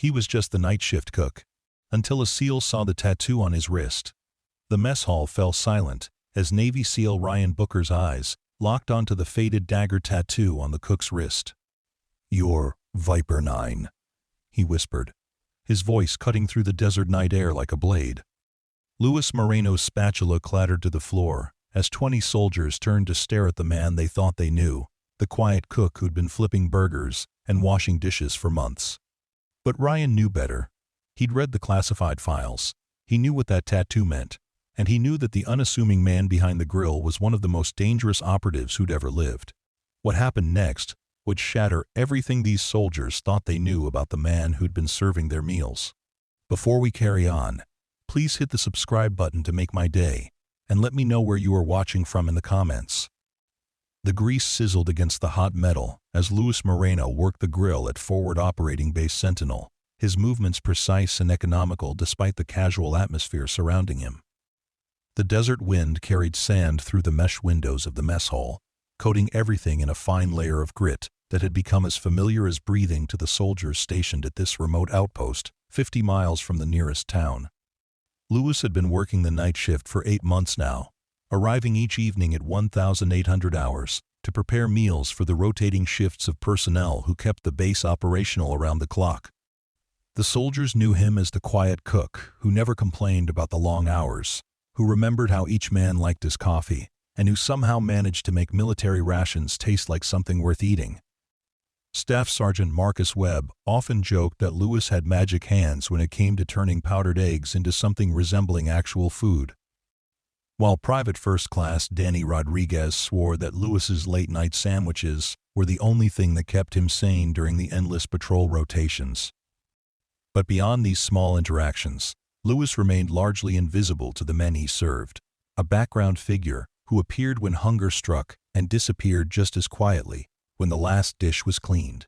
He was just the night shift cook, until a SEAL saw the tattoo on his wrist. The mess hall fell silent as Navy SEAL Ryan Booker's eyes locked onto the faded dagger tattoo on the cook's wrist. "You're Viper 9, he whispered, his voice cutting through the desert night air like a blade. Louis Moreno's spatula clattered to the floor as 20 soldiers turned to stare at the man they thought they knew, the quiet cook who'd been flipping burgers and washing dishes for months. But Ryan knew better. He'd read the classified files. He knew what that tattoo meant, and he knew that the unassuming man behind the grill was one of the most dangerous operatives who'd ever lived. What happened next would shatter everything these soldiers thought they knew about the man who'd been serving their meals. Before we carry on, please hit the subscribe button to make my day, and let me know where you are watching from in the comments. The grease sizzled against the hot metal as Louis Moreno worked the grill at Forward Operating Base Sentinel, his movements precise and economical despite the casual atmosphere surrounding him. The desert wind carried sand through the mesh windows of the mess hall, coating everything in a fine layer of grit that had become as familiar as breathing to the soldiers stationed at this remote outpost, 50 miles from the nearest town. Louis had been working the night shift for 8 months now, arriving each evening at 1,800 hours to prepare meals for the rotating shifts of personnel who kept the base operational around the clock. The soldiers knew him as the quiet cook who never complained about the long hours, who remembered how each man liked his coffee, and who somehow managed to make military rations taste like something worth eating. Staff Sergeant Marcus Webb often joked that Louis had magic hands when it came to turning powdered eggs into something resembling actual food, while Private First Class Danny Rodriguez swore that Louis's late-night sandwiches were the only thing that kept him sane during the endless patrol rotations. But beyond these small interactions, Louis remained largely invisible to the men he served, a background figure who appeared when hunger struck and disappeared just as quietly when the last dish was cleaned.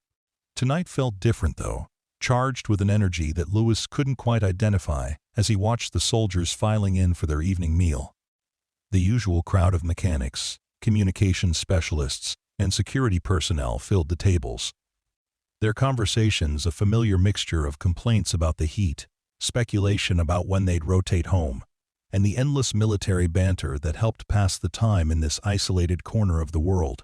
Tonight felt different though, charged with an energy that Louis couldn't quite identify as he watched the soldiers filing in for their evening meal. The usual crowd of mechanics, communications specialists, and security personnel filled the tables. Their conversations a familiar mixture of complaints about the heat, speculation about when they'd rotate home, and the endless military banter that helped pass the time in this isolated corner of the world.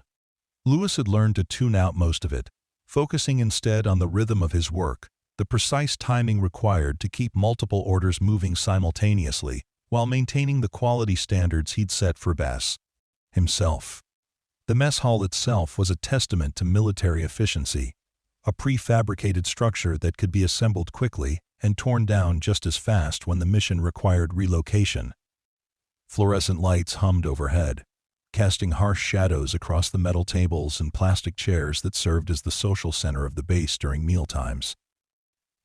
Louis had learned to tune out most of it, focusing instead on the rhythm of his work, the precise timing required to keep multiple orders moving simultaneously while maintaining the quality standards he'd set for Bass himself. The mess hall itself was a testament to military efficiency, a prefabricated structure that could be assembled quickly and torn down just as fast when the mission required relocation. Fluorescent lights hummed overhead, casting harsh shadows across the metal tables and plastic chairs that served as the social center of the base during mealtimes.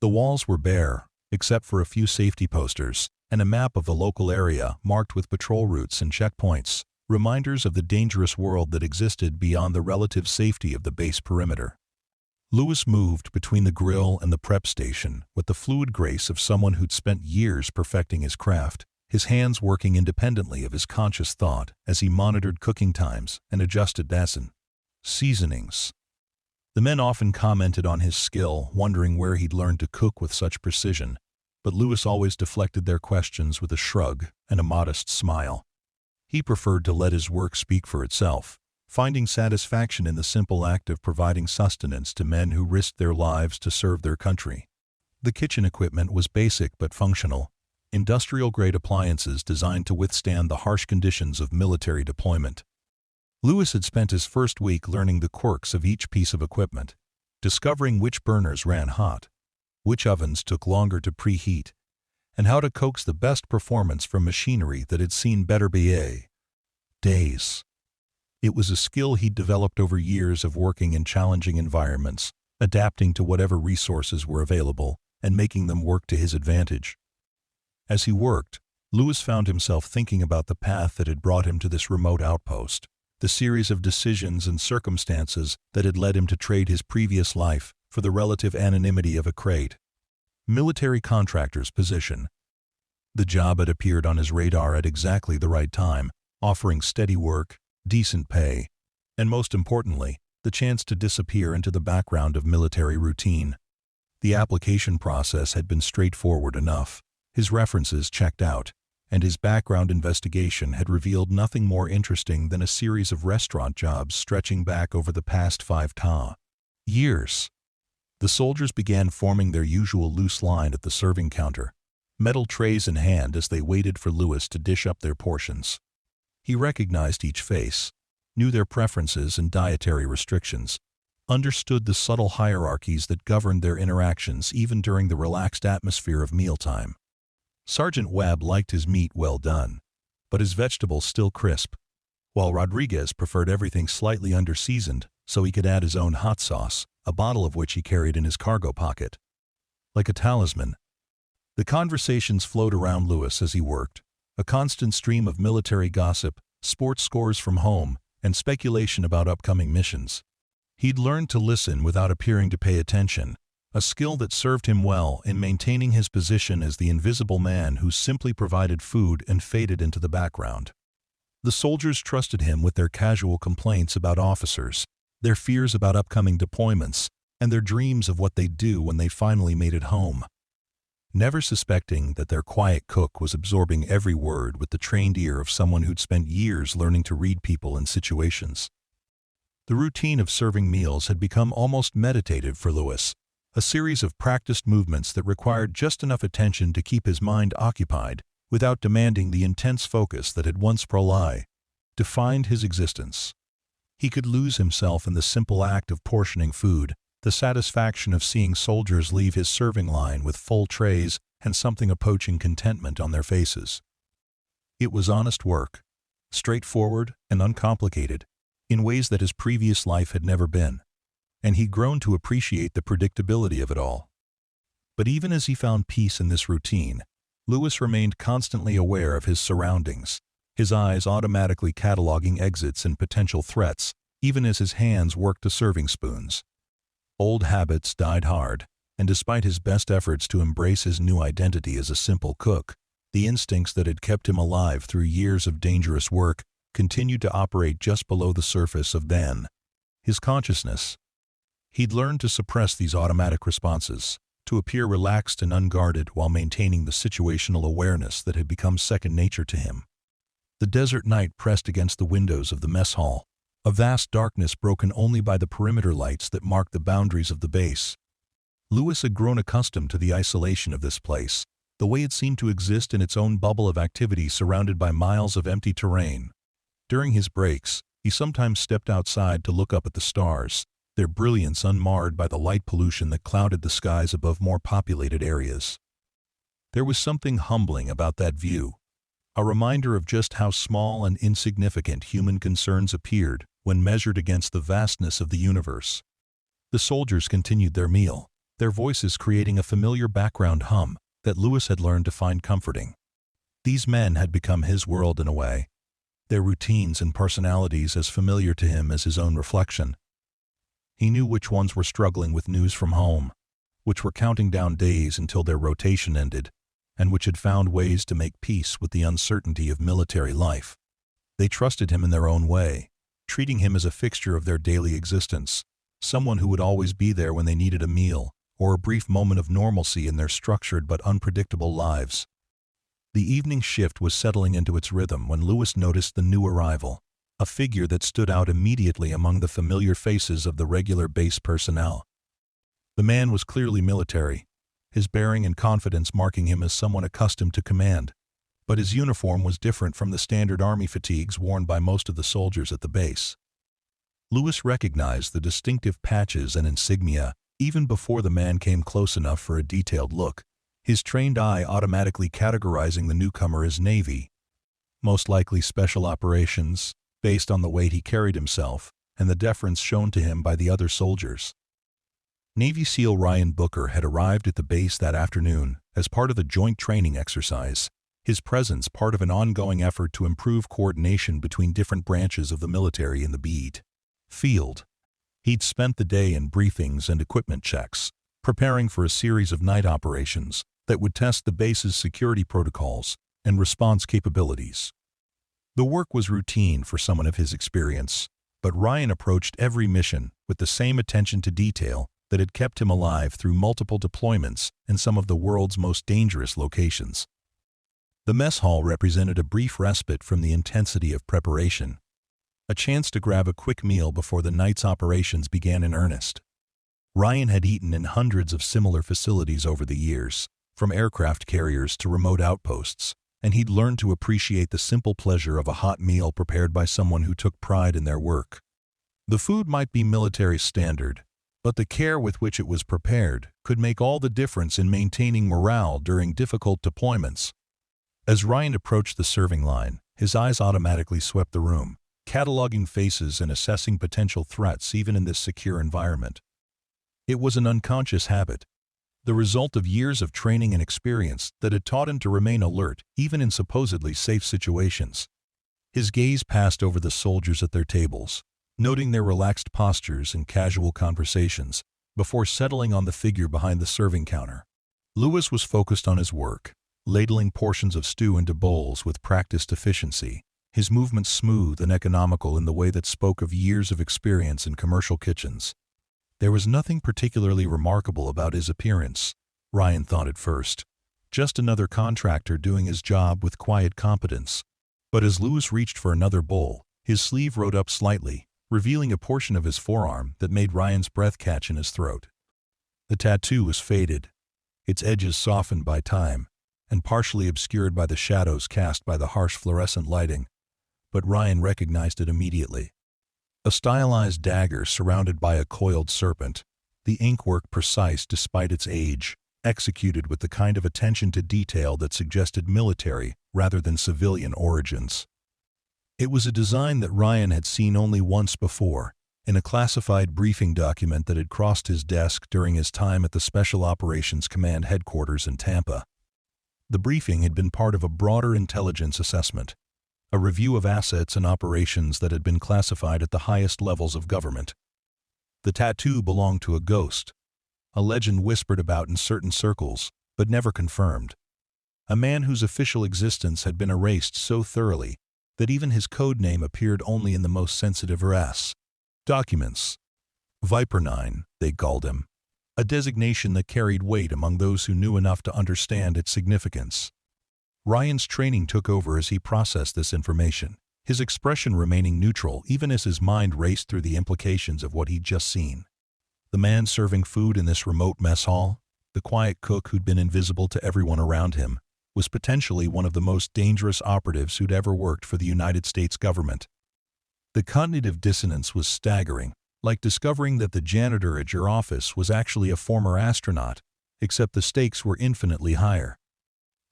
The walls were bare, except for a few safety posters and a map of the local area marked with patrol routes and checkpoints, reminders of the dangerous world that existed beyond the relative safety of the base perimeter. Louis moved between the grill and the prep station with the fluid grace of someone who'd spent years perfecting his craft, his hands working independently of his conscious thought as he monitored cooking times and adjusted seasonings. The men often commented on his skill, wondering where he'd learned to cook with such precision, but Louis always deflected their questions with a shrug and a modest smile. He preferred to let his work speak for itself, finding satisfaction in the simple act of providing sustenance to men who risked their lives to serve their country. The kitchen equipment was basic but functional, industrial-grade appliances designed to withstand the harsh conditions of military deployment. Louis had spent his first week learning the quirks of each piece of equipment, discovering which burners ran hot, which ovens took longer to preheat, and how to coax the best performance from machinery that had seen better days. It was a skill he'd developed over years of working in challenging environments, adapting to whatever resources were available, and making them work to his advantage. As he worked, Louis found himself thinking about the path that had brought him to this remote outpost, the series of decisions and circumstances that had led him to trade his previous life for the relative anonymity of a military contractor's position. The job had appeared on his radar at exactly the right time, offering steady work, decent pay, and most importantly, the chance to disappear into the background of military routine. The application process had been straightforward enough. His references checked out, and his background investigation had revealed nothing more interesting than a series of restaurant jobs stretching back over the past 5 years. The soldiers began forming their usual loose line at the serving counter, metal trays in hand as they waited for Lewis to dish up their portions. He recognized each face, knew their preferences and dietary restrictions, understood the subtle hierarchies that governed their interactions even during the relaxed atmosphere of mealtime. Sergeant Webb liked his meat well done, but his vegetables still crisp, while Rodriguez preferred everything slightly under-seasoned so he could add his own hot sauce, a bottle of which he carried in his cargo pocket. Like a talisman, the conversations flowed around Lewis as he worked, a constant stream of military gossip, sports scores from home, and speculation about upcoming missions. He'd learned to listen without appearing to pay attention, a skill that served him well in maintaining his position as the invisible man who simply provided food and faded into the background. The soldiers trusted him with their casual complaints about officers, their fears about upcoming deployments, and their dreams of what they'd do when they finally made it home. Never suspecting that their quiet cook was absorbing every word with the trained ear of someone who'd spent years learning to read people and situations. The routine of serving meals had become almost meditative for Lewis, a series of practiced movements that required just enough attention to keep his mind occupied without demanding the intense focus that had once defined his existence. He could lose himself in the simple act of portioning food, the satisfaction of seeing soldiers leave his serving line with full trays and something approaching contentment on their faces. It was honest work, straightforward and uncomplicated, in ways that his previous life had never been, and he'd grown to appreciate the predictability of it all. But even as he found peace in this routine, Lewis remained constantly aware of his surroundings, his eyes automatically cataloging exits and potential threats, even as his hands worked the serving spoons. Old habits died hard, and despite his best efforts to embrace his new identity as a simple cook, the instincts that had kept him alive through years of dangerous work continued to operate just below the surface of his consciousness. He'd learned to suppress these automatic responses, to appear relaxed and unguarded while maintaining the situational awareness that had become second nature to him. The desert night pressed against the windows of the mess hall, a vast darkness broken only by the perimeter lights that marked the boundaries of the base. Lewis had grown accustomed to the isolation of this place, the way it seemed to exist in its own bubble of activity surrounded by miles of empty terrain. During his breaks, he sometimes stepped outside to look up at the stars, their brilliance unmarred by the light pollution that clouded the skies above more populated areas. There was something humbling about that view, a reminder of just how small and insignificant human concerns appeared when measured against the vastness of the universe. The soldiers continued their meal, their voices creating a familiar background hum that Lewis had learned to find comforting. These men had become his world in a way, their routines and personalities as familiar to him as his own reflection. He knew which ones were struggling with news from home, which were counting down days until their rotation ended, and which had found ways to make peace with the uncertainty of military life. They trusted him in their own way, treating him as a fixture of their daily existence, someone who would always be there when they needed a meal or a brief moment of normalcy in their structured but unpredictable lives. The evening shift was settling into its rhythm when Lewis noticed the new arrival, a figure that stood out immediately among the familiar faces of the regular base personnel. The man was clearly military, his bearing and confidence marking him as someone accustomed to command, but his uniform was different from the standard army fatigues worn by most of the soldiers at the base. Lewis recognized the distinctive patches and insignia even before the man came close enough for a detailed look, his trained eye automatically categorizing the newcomer as Navy, most likely Special Operations, based on the way he carried himself and the deference shown to him by the other soldiers. Navy SEAL Ryan Booker had arrived at the base that afternoon as part of a joint training exercise, his presence part of an ongoing effort to improve coordination between different branches of the military in the field. He'd spent the day in briefings and equipment checks, preparing for a series of night operations that would test the base's security protocols and response capabilities. The work was routine for someone of his experience, but Ryan approached every mission with the same attention to detail that had kept him alive through multiple deployments in some of the world's most dangerous locations. The mess hall represented a brief respite from the intensity of preparation, a chance to grab a quick meal before the night's operations began in earnest. Ryan had eaten in hundreds of similar facilities over the years, from aircraft carriers to remote outposts, and he'd learned to appreciate the simple pleasure of a hot meal prepared by someone who took pride in their work. The food might be military standard, but the care with which it was prepared could make all the difference in maintaining morale during difficult deployments. As Ryan approached the serving line, his eyes automatically swept the room, cataloging faces and assessing potential threats even in this secure environment. It was an unconscious habit, the result of years of training and experience that had taught him to remain alert even in supposedly safe situations. His gaze passed over the soldiers at their tables, noting their relaxed postures and casual conversations, before settling on the figure behind the serving counter. Lewis was focused on his work, ladling portions of stew into bowls with practiced efficiency, his movements smooth and economical in the way that spoke of years of experience in commercial kitchens. There was nothing particularly remarkable about his appearance, Ryan thought at first. Just another contractor doing his job with quiet competence. But as Lewis reached for another bowl, his sleeve rode up slightly, revealing a portion of his forearm that made Ryan's breath catch in his throat. The tattoo was faded, its edges softened by time, and partially obscured by the shadows cast by the harsh fluorescent lighting, but Ryan recognized it immediately. A stylized dagger surrounded by a coiled serpent, the inkwork precise despite its age, executed with the kind of attention to detail that suggested military rather than civilian origins. It was a design that Ryan had seen only once before, in a classified briefing document that had crossed his desk during his time at the Special Operations Command headquarters in Tampa. The briefing had been part of a broader intelligence assessment, a review of assets and operations that had been classified at the highest levels of government. The tattoo belonged to a ghost, a legend whispered about in certain circles, but never confirmed. A man whose official existence had been erased so thoroughly that even his code name appeared only in the most sensitive documents. Viper 9, they called him, a designation that carried weight among those who knew enough to understand its significance. Ryan's training took over as he processed this information, his expression remaining neutral even as his mind raced through the implications of what he'd just seen. The man serving food in this remote mess hall, the quiet cook who'd been invisible to everyone around him, was potentially one of the most dangerous operatives who'd ever worked for the United States government. The cognitive dissonance was staggering, like discovering that the janitor at your office was actually a former astronaut, except the stakes were infinitely higher.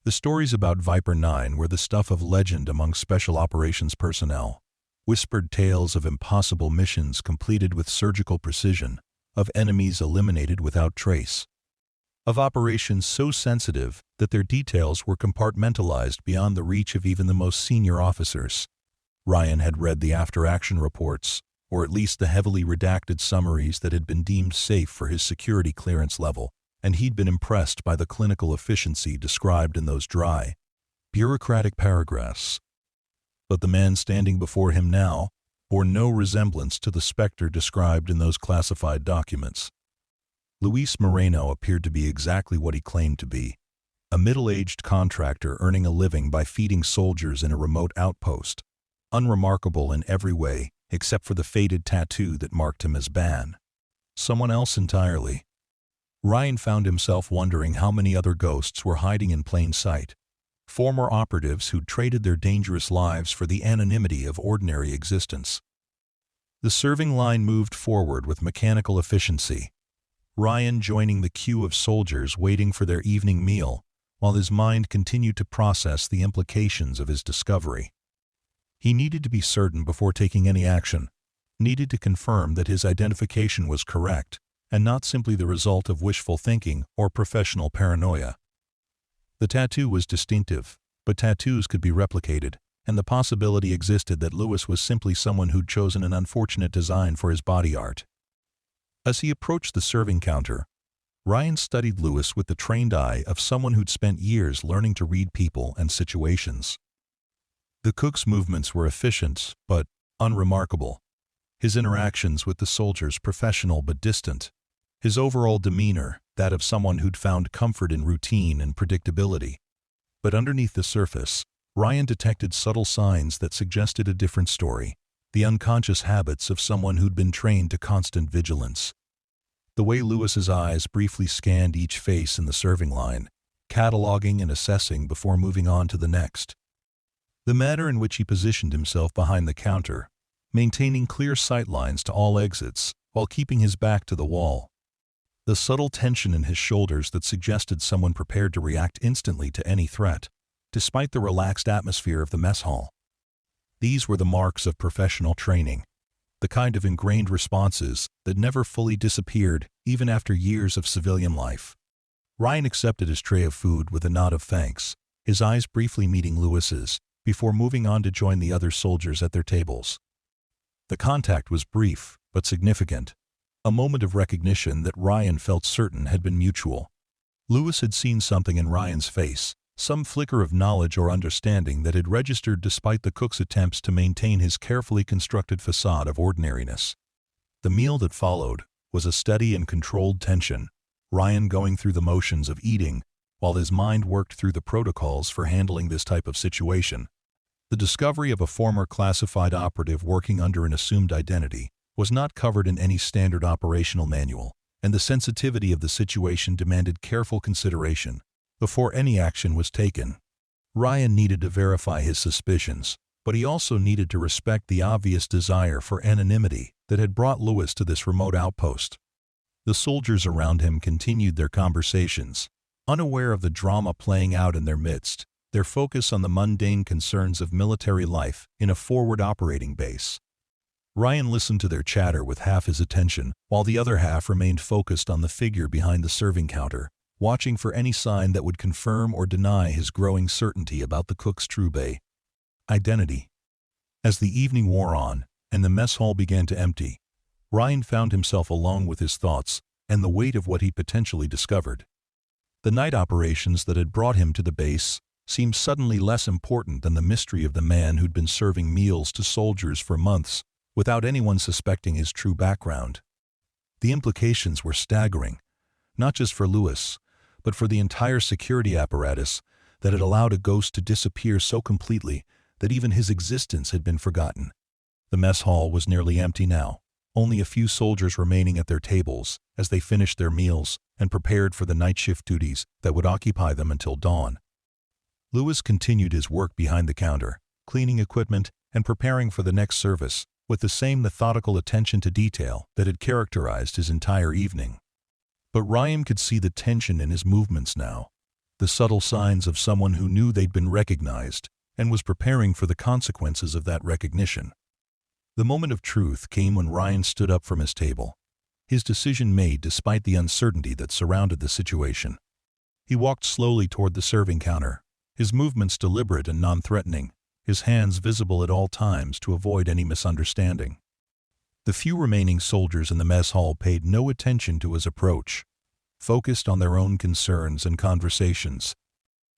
The stories about Viper 9 were the stuff of legend among special operations personnel, whispered tales of impossible missions completed with surgical precision, of enemies eliminated without trace, of operations so sensitive that their details were compartmentalized beyond the reach of even the most senior officers. Ryan had read the after-action reports, or at least the heavily redacted summaries that had been deemed safe for his security clearance level, and he'd been impressed by the clinical efficiency described in those dry, bureaucratic paragraphs. But the man standing before him now bore no resemblance to the specter described in those classified documents. Luis Moreno appeared to be exactly what he claimed to be, a middle-aged contractor earning a living by feeding soldiers in a remote outpost, unremarkable in every way except for the faded tattoo that marked him as Ban. Someone else entirely. Ryan found himself wondering how many other ghosts were hiding in plain sight, former operatives who'd traded their dangerous lives for the anonymity of ordinary existence. The serving line moved forward with mechanical efficiency, Ryan joining the queue of soldiers waiting for their evening meal, while his mind continued to process the implications of his discovery. He needed to be certain before taking any action, needed to confirm that his identification was correct, and not simply the result of wishful thinking or professional paranoia. The tattoo was distinctive, but tattoos could be replicated, and the possibility existed that Lewis was simply someone who'd chosen an unfortunate design for his body art. As he approached the serving counter, Ryan studied Lewis with the trained eye of someone who'd spent years learning to read people and situations. The cook's movements were efficient, but unremarkable. His interactions with the soldiers professional but distant, his overall demeanor that of someone who'd found comfort in routine and predictability. But underneath the surface, Ryan detected subtle signs that suggested a different story, the unconscious habits of someone who'd been trained to constant vigilance. The way Lewis's eyes briefly scanned each face in the serving line, cataloging and assessing before moving on to the next. The manner in which he positioned himself behind the counter, maintaining clear sight lines to all exits while keeping his back to the wall. The subtle tension in his shoulders that suggested someone prepared to react instantly to any threat, despite the relaxed atmosphere of the mess hall. These were the marks of professional training, the kind of ingrained responses that never fully disappeared even after years of civilian life. Ryan accepted his tray of food with a nod of thanks, his eyes briefly meeting Lewis's, before moving on to join the other soldiers at their tables. The contact was brief, but significant, a moment of recognition that Ryan felt certain had been mutual. Lewis had seen something in Ryan's face, some flicker of knowledge or understanding that had registered despite the cook's attempts to maintain his carefully constructed facade of ordinariness. The meal that followed was a steady and controlled tension, Ryan going through the motions of eating while his mind worked through the protocols for handling this type of situation. The discovery of a former classified operative working under an assumed identity was not covered in any standard operational manual, and the sensitivity of the situation demanded careful consideration before any action was taken. Ryan needed to verify his suspicions, but he also needed to respect the obvious desire for anonymity that had brought Lewis to this remote outpost. The soldiers around him continued their conversations, unaware of the drama playing out in their midst, their focus on the mundane concerns of military life in a forward operating base. Ryan listened to their chatter with half his attention, while the other half remained focused on the figure behind the serving counter, watching for any sign that would confirm or deny his growing certainty about the cook's true identity. As the evening wore on, and the mess hall began to empty, Ryan found himself alone with his thoughts and the weight of what he potentially discovered. The night operations that had brought him to the base seemed suddenly less important than the mystery of the man who'd been serving meals to soldiers for months without anyone suspecting his true background. The implications were staggering, not just for Lewis, but for the entire security apparatus that had allowed a ghost to disappear so completely that even his existence had been forgotten. The mess hall was nearly empty now, only a few soldiers remaining at their tables as they finished their meals and prepared for the night shift duties that would occupy them until dawn. Lewis continued his work behind the counter, cleaning equipment and preparing for the next service with the same methodical attention to detail that had characterized his entire evening. But Ryan could see the tension in his movements now, the subtle signs of someone who knew they'd been recognized and was preparing for the consequences of that recognition. The moment of truth came when Ryan stood up from his table, his decision made despite the uncertainty that surrounded the situation. He walked slowly toward the serving counter, his movements deliberate and non-threatening, his hands visible at all times to avoid any misunderstanding. The few remaining soldiers in the mess hall paid no attention to his approach, focused on their own concerns and conversations,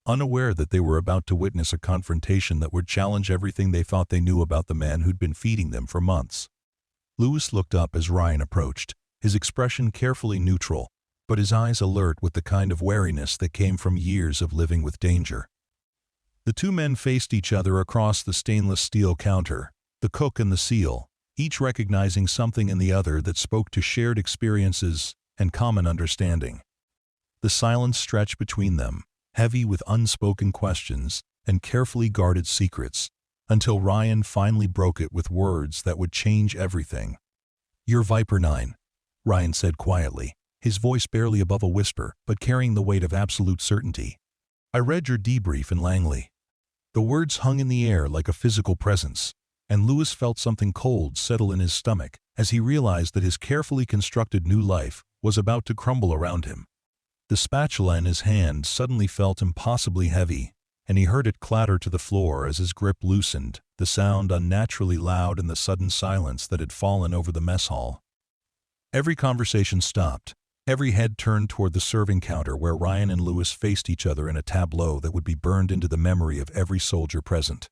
unaware that they were about to witness a confrontation that would challenge everything they thought they knew about the man who'd been feeding them for months. Lewis looked up as Ryan approached, his expression carefully neutral, but his eyes alert with the kind of wariness that came from years of living with danger. The two men faced each other across the stainless steel counter, the cook and the SEAL, each recognizing something in the other that spoke to shared experiences and common understanding. The silence stretched between them, heavy with unspoken questions and carefully guarded secrets, until Ryan finally broke it with words that would change everything. "You're Viper 9, Ryan said quietly, his voice barely above a whisper but carrying the weight of absolute certainty. "I read your debrief in Langley." The words hung in the air like a physical presence, and Lewis felt something cold settle in his stomach as he realized that his carefully constructed new life was about to crumble around him. The spatula in his hand suddenly felt impossibly heavy, and he heard it clatter to the floor as his grip loosened, the sound unnaturally loud in the sudden silence that had fallen over the mess hall. Every conversation stopped. Every head turned toward the serving counter where Ryan and Lewis faced each other in a tableau that would be burned into the memory of every soldier present.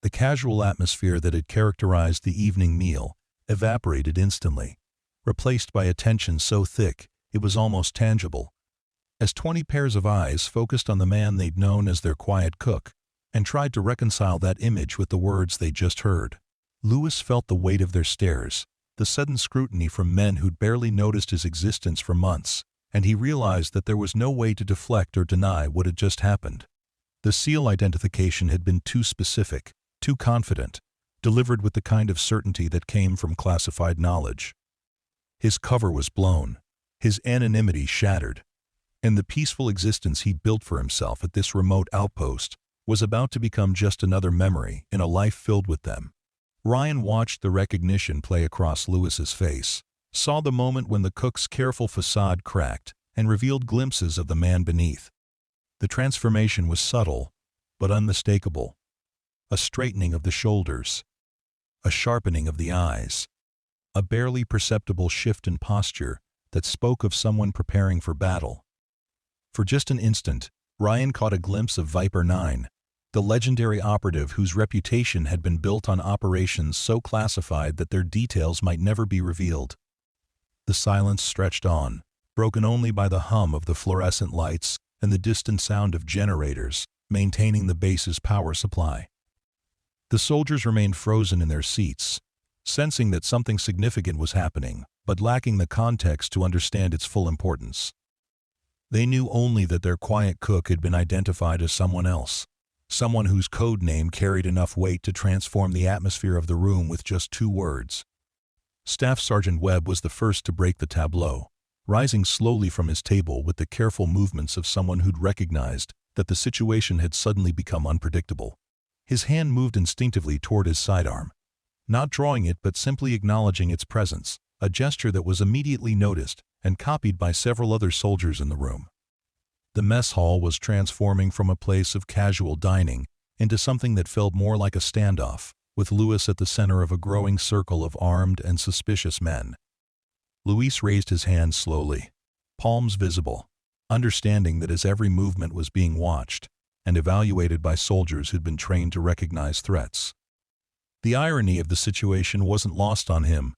The casual atmosphere that had characterized the evening meal evaporated instantly, replaced by a tension so thick It was almost tangible, as 20 pairs of eyes focused on the man they'd known as their quiet cook, and tried to reconcile that image with the words they just heard. Lewis felt the weight of their stares, the sudden scrutiny from men who'd barely noticed his existence for months, and he realized that there was no way to deflect or deny what had just happened. The SEAL identification had been too specific, too confident, delivered with the kind of certainty that came from classified knowledge. His cover was blown, his anonymity shattered, and the peaceful existence he'd built for himself at this remote outpost was about to become just another memory in a life filled with them. Ryan watched the recognition play across Lewis's face, saw the moment when the cook's careful facade cracked and revealed glimpses of the man beneath. The transformation was subtle, but unmistakable. A straightening of the shoulders, a sharpening of the eyes, a barely perceptible shift in posture that spoke of someone preparing for battle. For just an instant, Ryan caught a glimpse of Viper 9, the legendary operative whose reputation had been built on operations so classified that their details might never be revealed. The silence stretched on, broken only by the hum of the fluorescent lights and the distant sound of generators maintaining the base's power supply. The soldiers remained frozen in their seats, sensing that something significant was happening, but lacking the context to understand its full importance. They knew only that their quiet cook had been identified as someone else, someone whose code name carried enough weight to transform the atmosphere of the room with just 2 words. Staff Sergeant Webb was the first to break the tableau, rising slowly from his table with the careful movements of someone who'd recognized that the situation had suddenly become unpredictable. His hand moved instinctively toward his sidearm, not drawing it but simply acknowledging its presence, a gesture that was immediately noticed and copied by several other soldiers in the room. The mess hall was transforming from a place of casual dining into something that felt more like a standoff, with Lewis at the center of a growing circle of armed and suspicious men. Luis raised his hand slowly, palms visible, understanding that his every movement was being watched and evaluated by soldiers who'd been trained to recognize threats. The irony of the situation wasn't lost on him,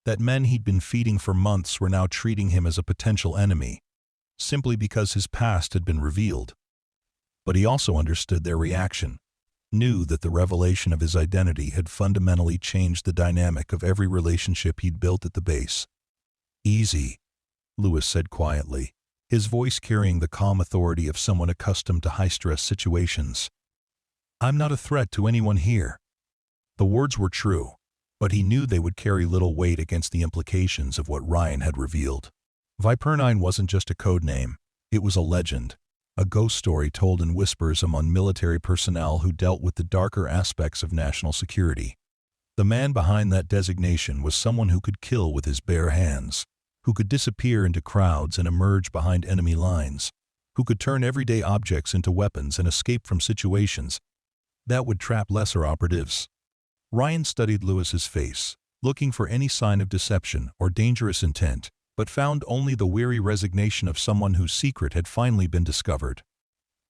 that men he'd been feeding for months were now treating him as a potential enemy, simply because his past had been revealed. But he also understood their reaction, knew that the revelation of his identity had fundamentally changed the dynamic of every relationship he'd built at the base. "Easy," Lewis said quietly, his voice carrying the calm authority of someone accustomed to high-stress situations. "I'm not a threat to anyone here." The words were true, but he knew they would carry little weight against the implications of what Ryan had revealed. Viper 9 wasn't just a code name, it was a legend, a ghost story told in whispers among military personnel who dealt with the darker aspects of national security. The man behind that designation was someone who could kill with his bare hands, who could disappear into crowds and emerge behind enemy lines, who could turn everyday objects into weapons and escape from situations that would trap lesser operatives. Ryan studied Lewis's face, looking for any sign of deception or dangerous intent, but found only the weary resignation of someone whose secret had finally been discovered.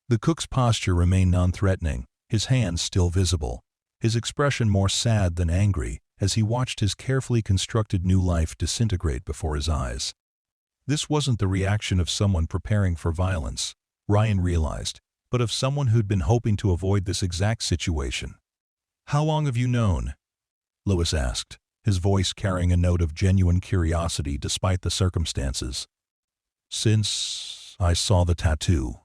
The cook's posture remained non-threatening, his hands still visible, his expression more sad than angry as he watched his carefully constructed new life disintegrate before his eyes. This wasn't the reaction of someone preparing for violence, Ryan realized, but of someone who'd been hoping to avoid this exact situation. "How long have you known?" Lewis asked, his voice carrying a note of genuine curiosity despite the circumstances. "Since I saw the tattoo,"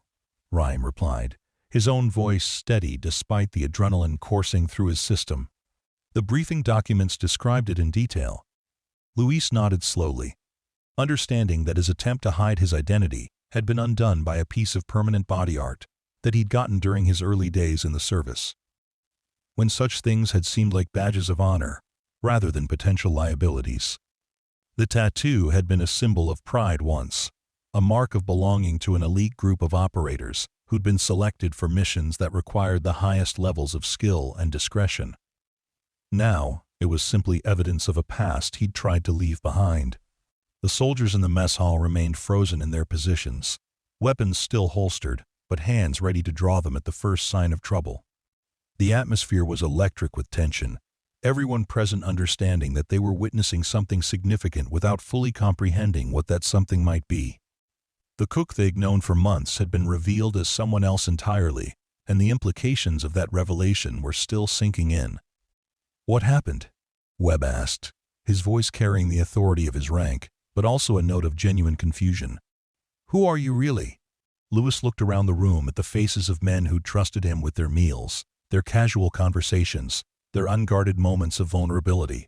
Ryan replied, his own voice steady despite the adrenaline coursing through his system. The briefing documents described it in detail. Luis nodded slowly, understanding that his attempt to hide his identity had been undone by a piece of permanent body art that he'd gotten during his early days in the service, when such things had seemed like badges of honor rather than potential liabilities. The tattoo had been a symbol of pride once, a mark of belonging to an elite group of operators who'd been selected for missions that required the highest levels of skill and discretion. Now, it was simply evidence of a past he'd tried to leave behind. The soldiers in the mess hall remained frozen in their positions, weapons still holstered, but hands ready to draw them at the first sign of trouble. The atmosphere was electric with tension, everyone present understanding that they were witnessing something significant without fully comprehending what that something might be. The cook they'd known for months had been revealed as someone else entirely, and the implications of that revelation were still sinking in. "What happened?" Webb asked, his voice carrying the authority of his rank, but also a note of genuine confusion. "Who are you really?" Lewis looked around the room at the faces of men who'd trusted him with their meals, their casual conversations, their unguarded moments of vulnerability.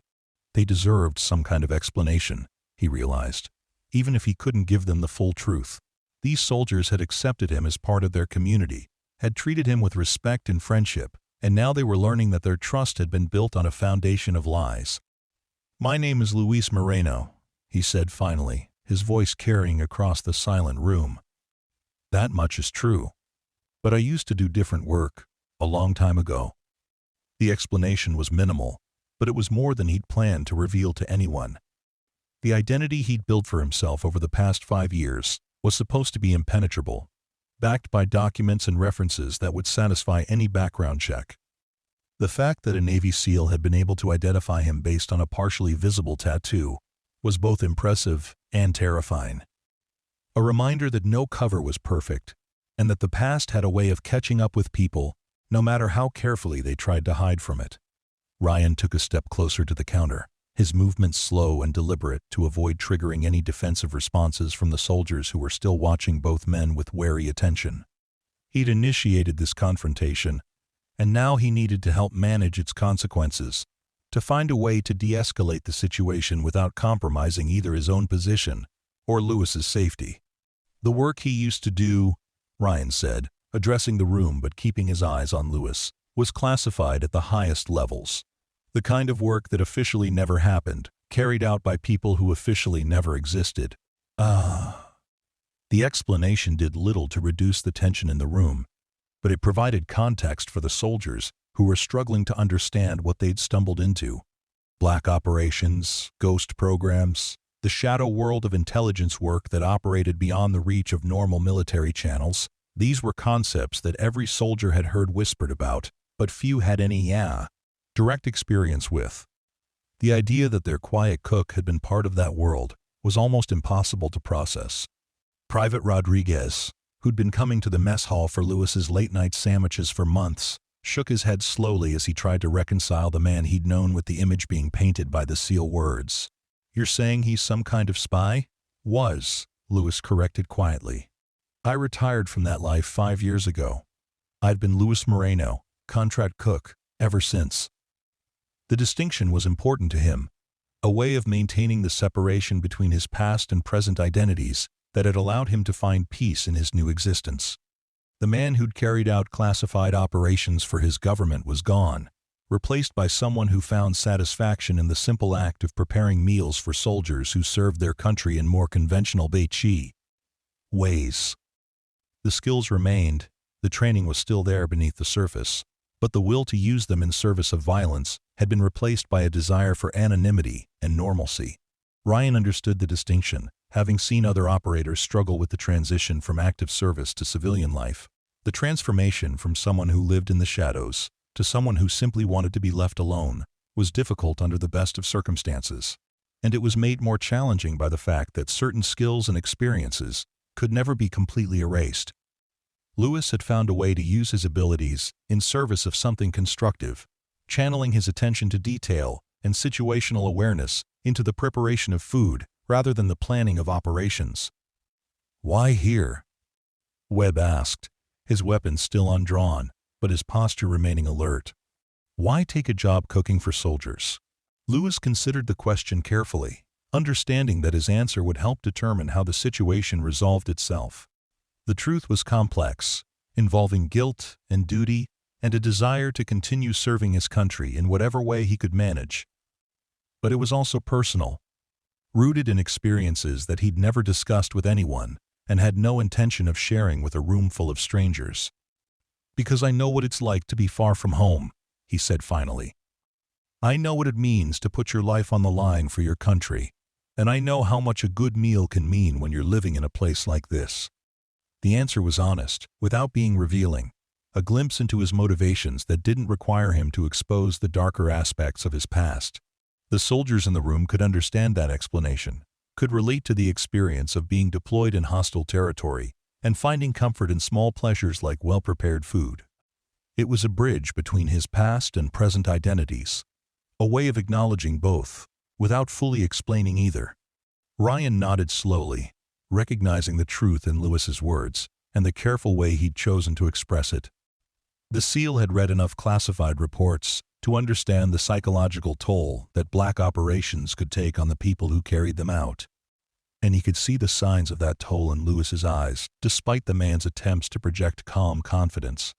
They deserved some kind of explanation, he realized, even if he couldn't give them the full truth. These soldiers had accepted him as part of their community, had treated him with respect and friendship, and now they were learning that their trust had been built on a foundation of lies. "My name is Luis Moreno," he said finally, his voice carrying across the silent room. "That much is true. But I used to do different work, a long time ago." The explanation was minimal, but it was more than he'd planned to reveal to anyone. The identity he'd built for himself over the past 5 years was supposed to be impenetrable, backed by documents and references that would satisfy any background check. The fact that a Navy SEAL had been able to identify him based on a partially visible tattoo was both impressive and terrifying. A reminder that no cover was perfect, and that the past had a way of catching up with people, no matter how carefully they tried to hide from it. Ryan took a step closer to the counter, his movements slow and deliberate to avoid triggering any defensive responses from the soldiers who were still watching both men with wary attention. He'd initiated this confrontation, and now he needed to help manage its consequences, to find a way to de-escalate the situation without compromising either his own position or Lewis's safety. "The work he used to do," Ryan said, addressing the room but keeping his eyes on Lewis, "was classified at the highest levels. The kind of work that officially never happened, carried out by people who officially never existed." The explanation did little to reduce the tension in the room, but it provided context for the soldiers who were struggling to understand what they'd stumbled into. Black operations, ghost programs, the shadow world of intelligence work that operated beyond the reach of normal military channels. These were concepts that every soldier had heard whispered about, but few had any direct experience with. The idea that their quiet cook had been part of that world was almost impossible to process. Private Rodriguez, who'd been coming to the mess hall for Lewis's late-night sandwiches for months, shook his head slowly as he tried to reconcile the man he'd known with the image being painted by the SEAL words. "You're saying he's some kind of spy?" "Was," Lewis corrected quietly. "I retired from that life 5 years ago. I'd been Luis Moreno, contract cook, ever since." The distinction was important to him, a way of maintaining the separation between his past and present identities that had allowed him to find peace in his new existence. The man who'd carried out classified operations for his government was gone, replaced by someone who found satisfaction in the simple act of preparing meals for soldiers who served their country in more conventional Beichi ways. The skills remained, the training was still there beneath the surface, but the will to use them in service of violence had been replaced by a desire for anonymity and normalcy. Ryan understood the distinction, having seen other operators struggle with the transition from active service to civilian life. The transformation from someone who lived in the shadows to someone who simply wanted to be left alone was difficult under the best of circumstances, and it was made more challenging by the fact that certain skills and experiences could never be completely erased. Lewis had found a way to use his abilities in service of something constructive, channeling his attention to detail and situational awareness into the preparation of food rather than the planning of operations. "Why here?" Webb asked, his weapon still undrawn, but his posture remaining alert. "Why take a job cooking for soldiers?" Lewis considered the question carefully, understanding that his answer would help determine how the situation resolved itself. The truth was complex, involving guilt and duty and a desire to continue serving his country in whatever way he could manage. But it was also personal, rooted in experiences that he'd never discussed with anyone and had no intention of sharing with a room full of strangers. "Because I know what it's like to be far from home," he said finally. "I know what it means to put your life on the line for your country, and I know how much a good meal can mean when you're living in a place like this." The answer was honest, without being revealing. a glimpse into his motivations that didn't require him to expose the darker aspects of his past. The soldiers in the room could understand that explanation, could relate to the experience of being deployed in hostile territory and finding comfort in small pleasures like well-prepared food. It was a bridge between his past and present identities, a way of acknowledging both, without fully explaining either. Ryan nodded slowly, recognizing the truth in Lewis's words and the careful way he'd chosen to express it. The SEAL had read enough classified reports to understand the psychological toll that black operations could take on the people who carried them out. And he could see the signs of that toll in Lewis's eyes, despite the man's attempts to project calm confidence.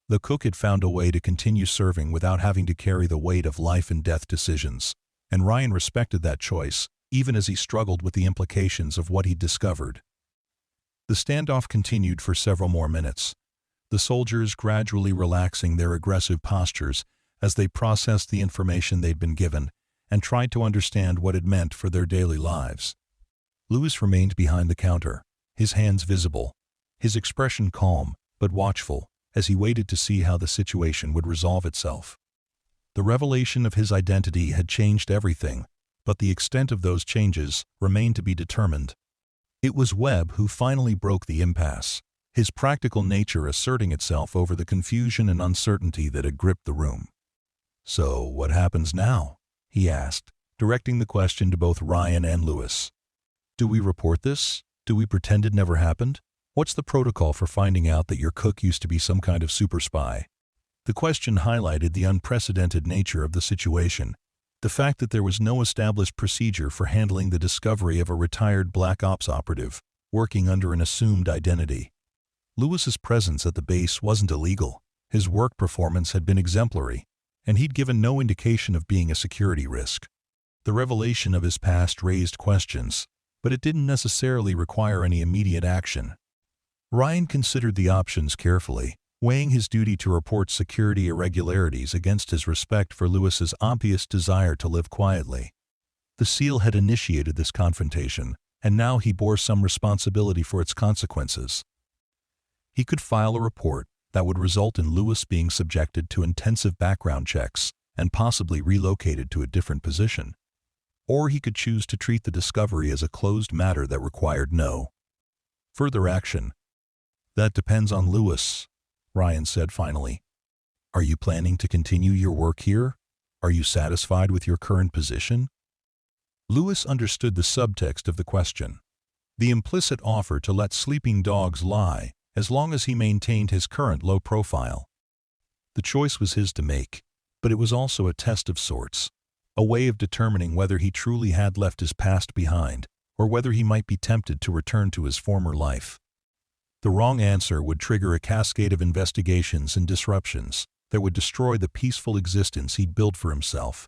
The cook had found a way to continue serving without having to carry the weight of life and death decisions, and Ryan respected that choice, even as he struggled with the implications of what he'd discovered. The standoff continued for several more minutes, the soldiers gradually relaxing their aggressive postures as they processed the information they'd been given and tried to understand what it meant for their daily lives. Lewis remained behind the counter, his hands visible, his expression calm but watchful, as he waited to see how the situation would resolve itself. The revelation of his identity had changed everything, but the extent of those changes remained to be determined. It was Webb who finally broke the impasse, his practical nature asserting itself over the confusion and uncertainty that had gripped the room. "So, what happens now?" he asked, directing the question to both Ryan and Lewis. "Do we report this? Do we pretend it never happened? What's the protocol for finding out that your cook used to be some kind of super spy?" The question highlighted the unprecedented nature of the situation, the fact that there was no established procedure for handling the discovery of a retired Black Ops operative working under an assumed identity. Lewis's presence at the base wasn't illegal, his work performance had been exemplary, and he'd given no indication of being a security risk. The revelation of his past raised questions, but it didn't necessarily require any immediate action. Ryan considered the options carefully, weighing his duty to report security irregularities against his respect for Lewis's obvious desire to live quietly. The SEAL had initiated this confrontation, and now he bore some responsibility for its consequences. He could file a report that would result in Lewis being subjected to intensive background checks and possibly relocated to a different position. Or he could choose to treat the discovery as a closed matter that required no further action. "That depends on Lewis," Ryan said finally. "Are you planning to continue your work here? Are you satisfied with your current position?" Lewis understood the subtext of the question, the implicit offer to let sleeping dogs lie as long as he maintained his current low profile. The choice was his to make, but it was also a test of sorts, a way of determining whether he truly had left his past behind or whether he might be tempted to return to his former life. The wrong answer would trigger a cascade of investigations and disruptions that would destroy the peaceful existence he'd built for himself.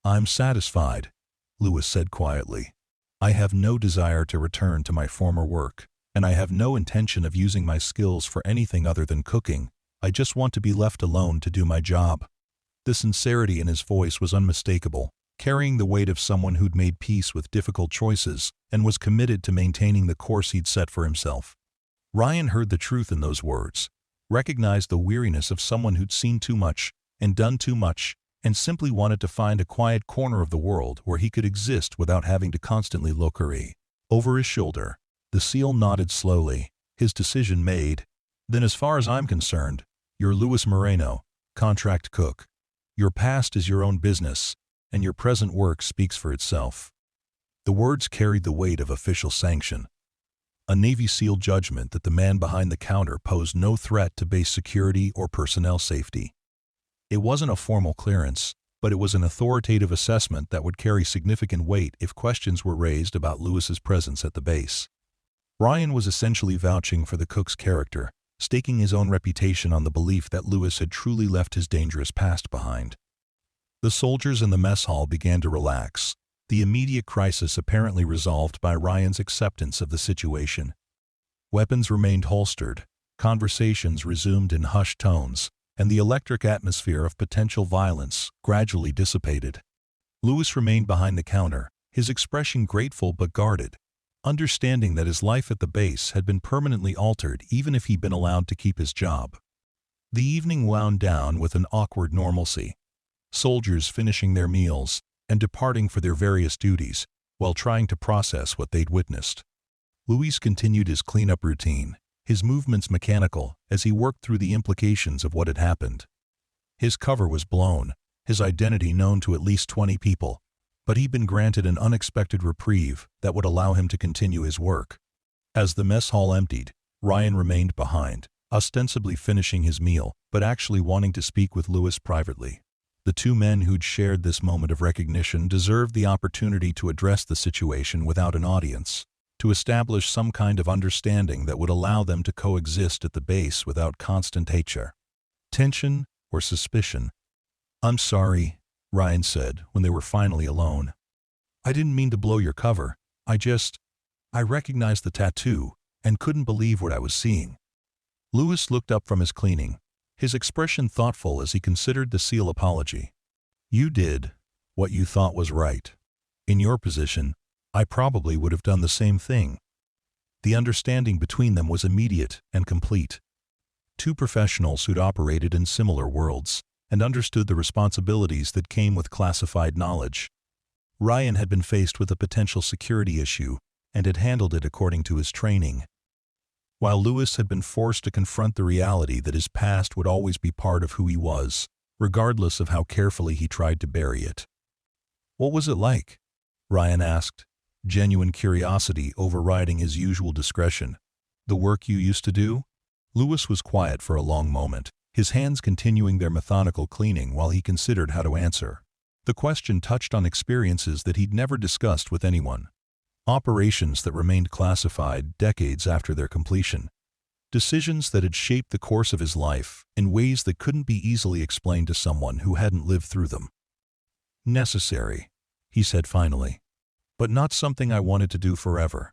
"I'm satisfied," Lewis said quietly. "I have no desire to return to my former work, and I have no intention of using my skills for anything other than cooking. I just want to be left alone to do my job." The sincerity in his voice was unmistakable, carrying the weight of someone who'd made peace with difficult choices and was committed to maintaining the course he'd set for himself. Ryan heard the truth in those words, recognized the weariness of someone who'd seen too much and done too much and simply wanted to find a quiet corner of the world where he could exist without having to constantly look over his shoulder. The SEAL nodded slowly, his decision made. "Then as far as I'm concerned, you're Lewis Moreno, contract cook. Your past is your own business, and your present work speaks for itself." The words carried the weight of official sanction, a Navy SEAL judgment that the man behind the counter posed no threat to base security or personnel safety. It wasn't a formal clearance, but it was an authoritative assessment that would carry significant weight if questions were raised about Lewis's presence at the base. Ryan was essentially vouching for the cook's character, staking his own reputation on the belief that Lewis had truly left his dangerous past behind. The soldiers in the mess hall began to relax, the immediate crisis apparently resolved by Ryan's acceptance of the situation. Weapons remained holstered, conversations resumed in hushed tones, and the electric atmosphere of potential violence gradually dissipated. Lewis remained behind the counter, his expression grateful but guarded, understanding that his life at the base had been permanently altered even if he'd been allowed to keep his job. The evening wound down with an awkward normalcy. Soldiers finishing their meals and departing for their various duties while trying to process what they'd witnessed. Luis continued his cleanup routine, his movements mechanical as he worked through the implications of what had happened. His cover was blown, his identity known to at least 20 people, but he'd been granted an unexpected reprieve that would allow him to continue his work. As the mess hall emptied, Ryan remained behind, ostensibly finishing his meal, but actually wanting to speak with Luis privately. The two men who'd shared this moment of recognition deserved the opportunity to address the situation without an audience, to establish some kind of understanding that would allow them to coexist at the base without constant tension or suspicion. "I'm sorry," Ryan said when they were finally alone. "I didn't mean to blow your cover. I recognized the tattoo and couldn't believe what I was seeing." Luis looked up from his cleaning, his expression thoughtful as he considered the SEAL apology. "You did what you thought was right. In your position, I probably would have done the same thing." The understanding between them was immediate and complete. Two professionals who'd operated in similar worlds and understood the responsibilities that came with classified knowledge. Ryan had been faced with a potential security issue and had handled it according to his training, while Luis had been forced to confront the reality that his past would always be part of who he was, regardless of how carefully he tried to bury it. "What was it like?" Ryan asked, genuine curiosity overriding his usual discretion. "The work you used to do?" Luis was quiet for a long moment, his hands continuing their methodical cleaning while he considered how to answer. The question touched on experiences that he'd never discussed with anyone. Operations that remained classified decades after their completion. Decisions that had shaped the course of his life in ways that couldn't be easily explained to someone who hadn't lived through them. "Necessary," he said finally, "but not something I wanted to do forever."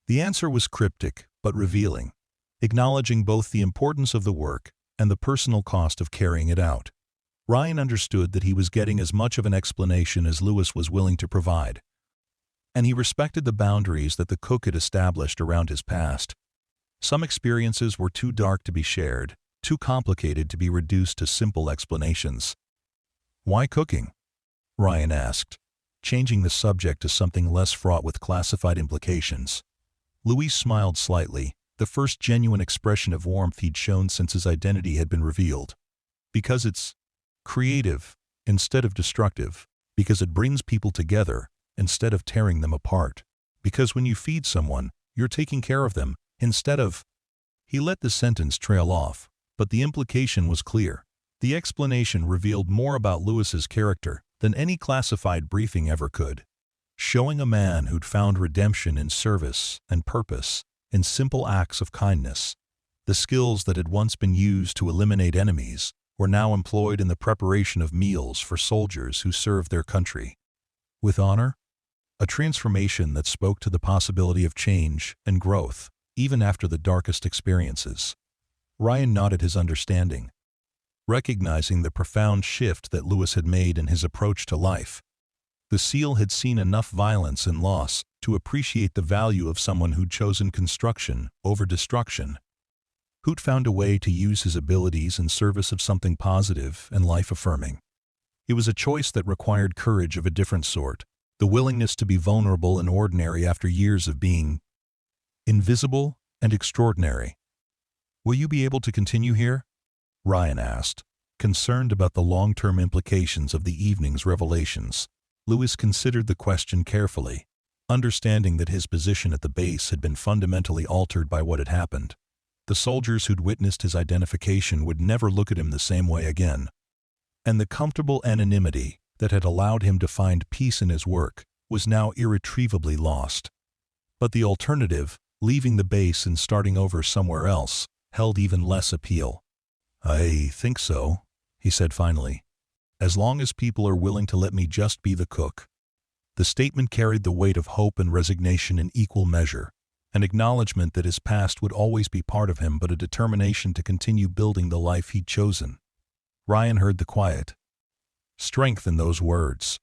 The answer was cryptic but revealing, acknowledging both the importance of the work and the personal cost of carrying it out. Ryan understood that he was getting as much of an explanation as Luis was willing to provide, and he respected the boundaries that the cook had established around his past. Some experiences were too dark to be shared, too complicated to be reduced to simple explanations. "Why cooking?" Ryan asked, changing the subject to something less fraught with classified implications. Luis smiled slightly, the first genuine expression of warmth he'd shown since his identity had been revealed. "Because it's creative instead of destructive. Because it brings people together instead of tearing them apart. Because when you feed someone, you're taking care of them instead of—" He let the sentence trail off, but the implication was clear. The explanation revealed more about Luis's character than any classified briefing ever could, showing a man who'd found redemption in service and purpose, in simple acts of kindness. The skills that had once been used to eliminate enemies were now employed in the preparation of meals for soldiers who served their country with honor. A transformation that spoke to the possibility of change and growth, even after the darkest experiences. Ryan nodded his understanding, recognizing the profound shift that Luis had made in his approach to life. The SEAL had seen enough violence and loss to appreciate the value of someone who'd chosen construction over destruction, who'd found a way to use his abilities in service of something positive and life-affirming. It was a choice that required courage of a different sort, the willingness to be vulnerable and ordinary after years of being invisible and extraordinary. "Will you be able to continue here?" Ryan asked, concerned about the long-term implications of the evening's revelations. Luis considered the question carefully, understanding that his position at the base had been fundamentally altered by what had happened. The soldiers who'd witnessed his identification would never look at him the same way again, and the comfortable anonymity that had allowed him to find peace in his work was now irretrievably lost. But the alternative, leaving the base and starting over somewhere else, held even less appeal. "I think so," he said finally. "As long as people are willing to let me just be the cook." The statement carried the weight of hope and resignation in equal measure, an acknowledgement that his past would always be part of him but a determination to continue building the life he'd chosen. Ryan heard the quiet strength in those words,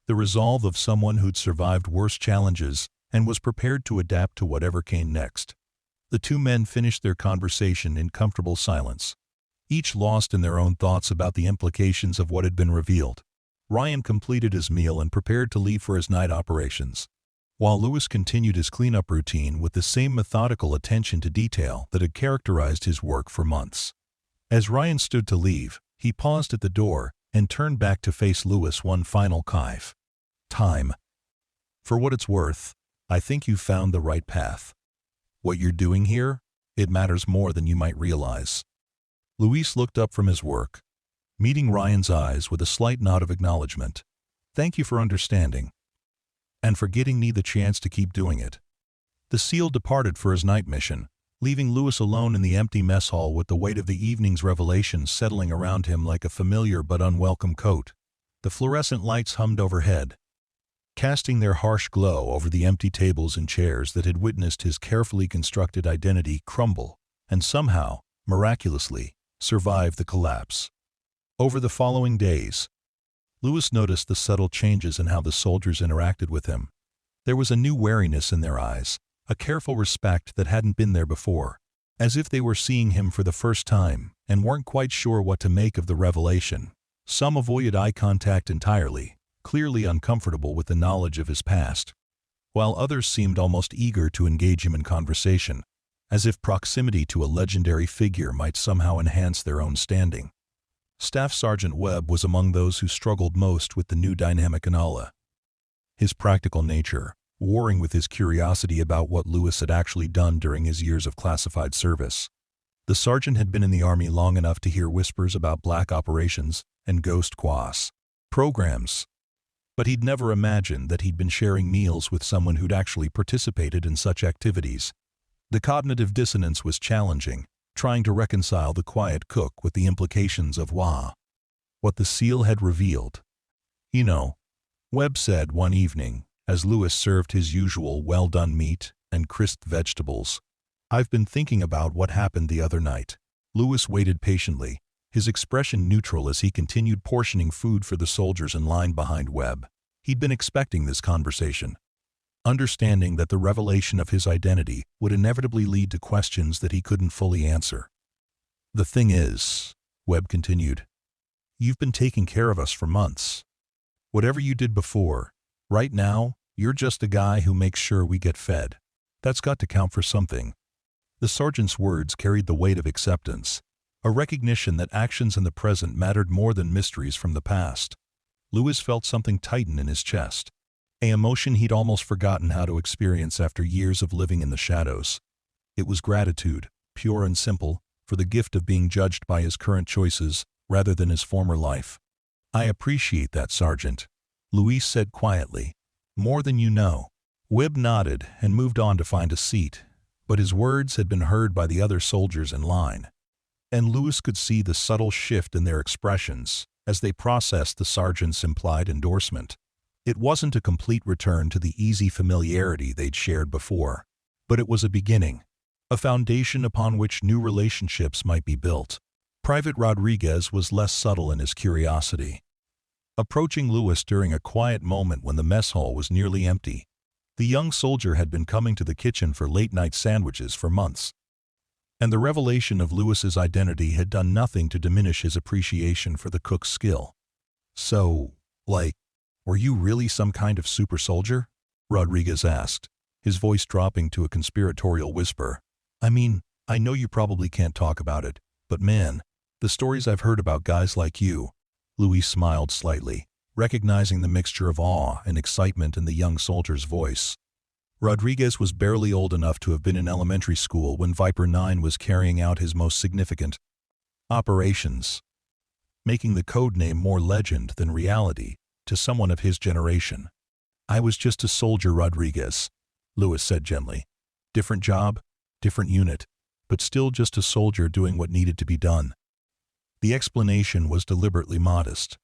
the resolve of someone who'd survived worse challenges and was prepared to adapt to whatever came next. The two men finished their conversation in comfortable silence, each lost in their own thoughts about the implications of what had been revealed. Ryan completed his meal and prepared to leave for his night operations, while Lewis continued his cleanup routine with the same methodical attention to detail that had characterized his work for months. As Ryan stood to leave, he paused at the door and turned back to face Lewis one final time. For what it's worth, I think you've found the right path. What you're doing here, it matters more than you might realize. Luis looked up from his work, meeting Ryan's eyes with a slight nod of acknowledgement. Thank you for understanding. And for getting me the chance to keep doing it. The SEAL departed for his night mission, leaving Lewis alone in the empty mess hall with the weight of the evening's revelations settling around him like a familiar but unwelcome coat. The fluorescent lights hummed overhead, casting their harsh glow over the empty tables and chairs that had witnessed his carefully constructed identity crumble and somehow, miraculously, survive the collapse. Over the following days, Lewis noticed the subtle changes in how the soldiers interacted with him. There was a new wariness in their eyes, a careful respect that hadn't been there before, as if they were seeing him for the first time and weren't quite sure what to make of the revelation. Some avoided eye contact entirely, clearly uncomfortable with the knowledge of his past, while others seemed almost eager to engage him in conversation, as if proximity to a legendary figure might somehow enhance their own standing. Staff Sergeant Webb was among those who struggled most with the new dynamic in Allah. His practical nature, warring with his curiosity about what Lewis had actually done during his years of classified service. The sergeant had been in the Army long enough to hear whispers about black operations and ghost quas programs, but he'd never imagined that he'd been sharing meals with someone who'd actually participated in such activities. The cognitive dissonance was challenging, trying to reconcile the quiet cook with the implications of what the SEAL had revealed. You know, Webb said one evening, as Lewis served his usual well-done meat and crisp vegetables, I've been thinking about what happened the other night. Lewis waited patiently, his expression neutral as he continued portioning food for the soldiers in line behind Webb. He'd been expecting this conversation, understanding that the revelation of his identity would inevitably lead to questions that he couldn't fully answer. The thing is, Webb continued, you've been taking care of us for months. Whatever you did before, right now, you're just a guy who makes sure we get fed. That's got to count for something. The sergeant's words carried the weight of acceptance, a recognition that actions in the present mattered more than mysteries from the past. Lewis felt something tighten in his chest, an emotion he'd almost forgotten how to experience after years of living in the shadows. It was gratitude, pure and simple, for the gift of being judged by his current choices rather than his former life. I appreciate that, Sergeant, Luis said quietly. More than you know. Webb nodded and moved on to find a seat, but his words had been heard by the other soldiers in line, and Lewis could see the subtle shift in their expressions as they processed the sergeant's implied endorsement. It wasn't a complete return to the easy familiarity they'd shared before, but it was a beginning, a foundation upon which new relationships might be built. Private Rodriguez was less subtle in his curiosity. Approaching Lewis during a quiet moment when the mess hall was nearly empty, the young soldier had been coming to the kitchen for late-night sandwiches for months, and the revelation of Lewis's identity had done nothing to diminish his appreciation for the cook's skill. So, were you really some kind of super soldier? Rodriguez asked, his voice dropping to a conspiratorial whisper. I mean, I know you probably can't talk about it, but man, the stories I've heard about guys like you. Luis smiled slightly, recognizing the mixture of awe and excitement in the young soldier's voice. Rodriguez was barely old enough to have been in elementary school when Viper 9 was carrying out his most significant operations, making the code name more legend than reality to someone of his generation. I was just a soldier, Rodriguez, Lewis said gently. Different job, different unit, but still just a soldier doing what needed to be done. The explanation was deliberately modest,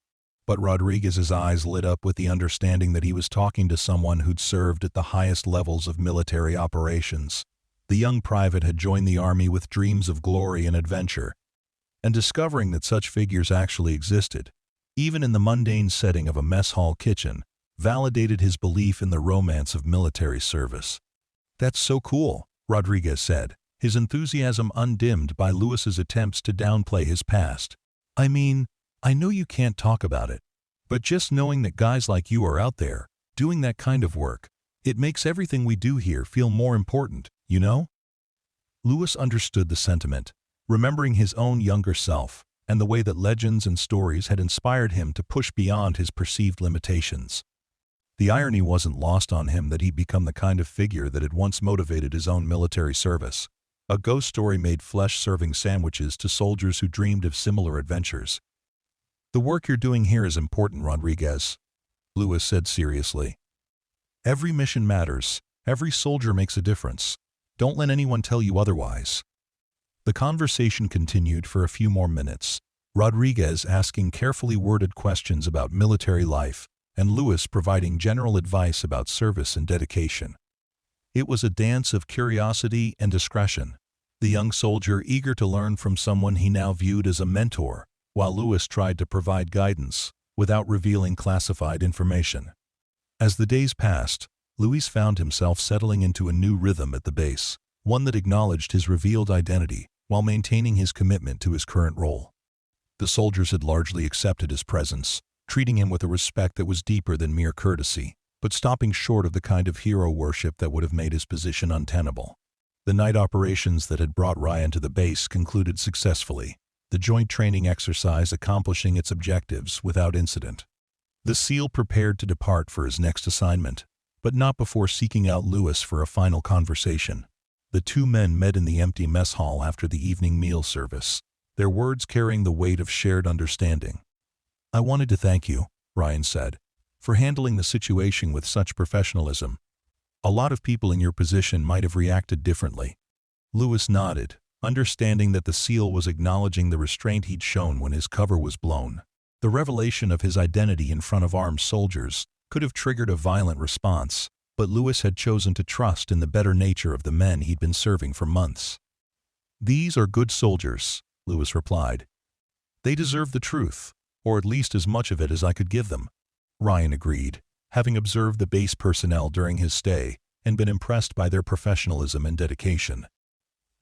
but Rodriguez's eyes lit up with the understanding that he was talking to someone who'd served at the highest levels of military operations. The young private had joined the Army with dreams of glory and adventure, and discovering that such figures actually existed, even in the mundane setting of a mess hall kitchen, validated his belief in the romance of military service. That's so cool, Rodriguez said, his enthusiasm undimmed by Lewis's attempts to downplay his past. "I mean, I know you can't talk about it, but just knowing that guys like you are out there, doing that kind of work, it makes everything we do here feel more important, you know?" Lewis understood the sentiment, remembering his own younger self and the way that legends and stories had inspired him to push beyond his perceived limitations. The irony wasn't lost on him that he'd become the kind of figure that had once motivated his own military service. A ghost story made flesh-serving sandwiches to soldiers who dreamed of similar adventures. "The work you're doing here is important, Rodriguez," Lewis said seriously. "Every mission matters. Every soldier makes a difference. Don't let anyone tell you otherwise." The conversation continued for a few more minutes, Rodriguez asking carefully worded questions about military life, and Lewis providing general advice about service and dedication. It was a dance of curiosity and discretion, the young soldier eager to learn from someone he now viewed as a mentor, while Lewis tried to provide guidance without revealing classified information. As the days passed, Luis found himself settling into a new rhythm at the base, one that acknowledged his revealed identity while maintaining his commitment to his current role. The soldiers had largely accepted his presence, treating him with a respect that was deeper than mere courtesy, but stopping short of the kind of hero worship that would have made his position untenable. The night operations that had brought Ryan to the base concluded successfully, the joint training exercise accomplishing its objectives without incident. The SEAL prepared to depart for his next assignment, but not before seeking out Lewis for a final conversation. The two men met in the empty mess hall after the evening meal service, their words carrying the weight of shared understanding. "I wanted to thank you," Ryan said, "for handling the situation with such professionalism. A lot of people in your position might have reacted differently." Lewis nodded, understanding that the SEAL was acknowledging the restraint he'd shown when his cover was blown. The revelation of his identity in front of armed soldiers could have triggered a violent response, but Lewis had chosen to trust in the better nature of the men he'd been serving for months. "These are good soldiers," Lewis replied. "They deserve the truth, or at least as much of it as I could give them." Ryan agreed, having observed the base personnel during his stay and been impressed by their professionalism and dedication.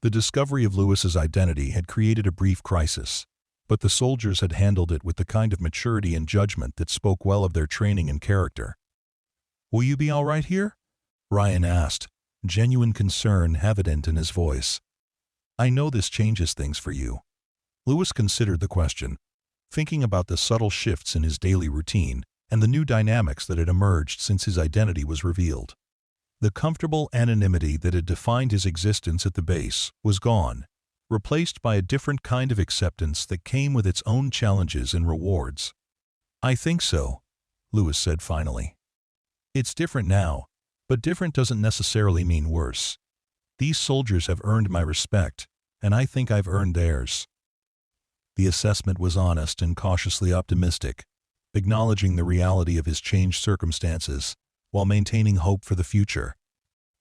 The discovery of Lewis's identity had created a brief crisis, but the soldiers had handled it with the kind of maturity and judgment that spoke well of their training and character. "Will you be all right here?" Ryan asked, genuine concern evident in his voice. "I know this changes things for you." Lewis considered the question, thinking about the subtle shifts in his daily routine and the new dynamics that had emerged since his identity was revealed. The comfortable anonymity that had defined his existence at the base was gone, replaced by a different kind of acceptance that came with its own challenges and rewards. "I think so," Lewis said finally. "It's different now, but different doesn't necessarily mean worse. These soldiers have earned my respect, and I think I've earned theirs." The assessment was honest and cautiously optimistic, acknowledging the reality of his changed circumstances while maintaining hope for the future.